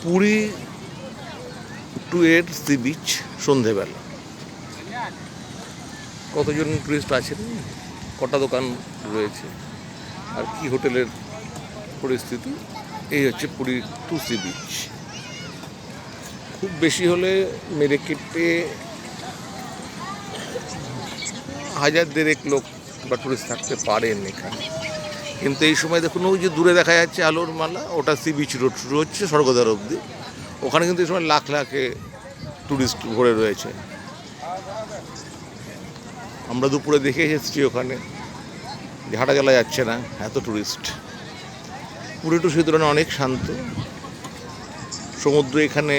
Puri two এর sea beach সন্ধেবেলা কতজন টুরিস্ট আছেন, কটা দোকান রয়েছে, আর কি হোটেলের পরিস্থিতি। এই হচ্ছে পুরী টু সি বিচ। খুব বেশি হলে মেরে কেটে 1000-দেড়েক লোক বা টুরিস্ট থাকতে পারেন এখানে। কিন্তু এই সময় দেখুন, ওই যে দূরে দেখা যাচ্ছে আলোর মালা, ওটা সি বিচ রোড শুরু হচ্ছে স্বর্গদ্বার অবধি। ওখানে কিন্তু এই সময় লাখ লাখে টুরিস্ট ভরে রয়েছে। আমরা দুপুরে দেখে এসেছি ওখানে, হাঁটা চলা যাচ্ছে না, এত টুরিস্ট। পুরী টু সেই তুলনায় অনেক শান্ত। সমুদ্র এখানে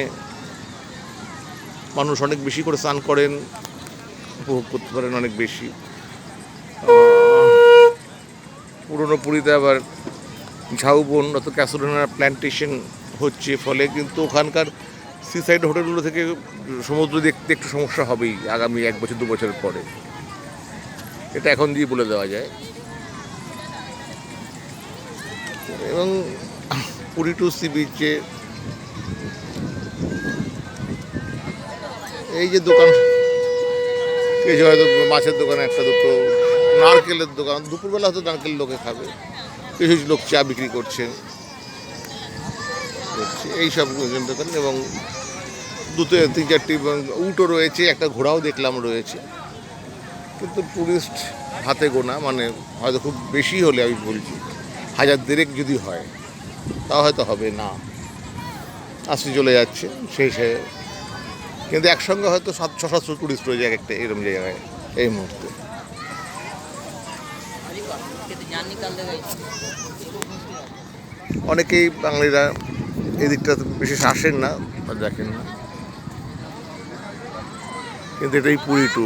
মানুষ অনেক বেশি করে স্নান করেন, উপভোগ করতে পারেন অনেক বেশি। পুরনো পুরীতে আবার ঝাউবন অত ক্যাসোলিনা প্ল্যান্টেশন হচ্ছে, ফলে কিন্তু ওখানকার সি সাইড হোটেলগুলো থেকে সমুদ্র দেখতে একটু সমস্যা হবেই আগামী 1 বছর 2 বছর পরে। এটা এখন দিয়ে বলে দেওয়া যায়। এবং পুরী টু সি বিচে এই যে দোকান, এই যে হয়তো মাছের দোকান একটা দুটো, নারকেলের দোকান, দুপুরবেলা হয়তো নারকেল লোকে খাবে, কিছু লোক চা বিক্রি করছেন, এইসব দোকান। এবং 2-3-4টি উটও রয়েছে, একটা ঘোড়াও দেখলাম রয়েছে। কিন্তু টুরিস্ট হাতে গোনা, মানে হয়তো খুব বেশি হলে, আমি বলছি 1000-দেড়েক যদি হয় তাও হয়তো হবে না, আসতে চলে যাচ্ছে সেই সে। কিন্তু একসঙ্গে হয়তো 700-700 টুরিস্ট রয়েছে এক একটা এরকম জায়গায় এই মুহূর্তে। অনেকেই বাঙালিরা এই দিকটা বিশেষ আসেন না বা দেখেন না, কিন্তু এটাই পুরী টু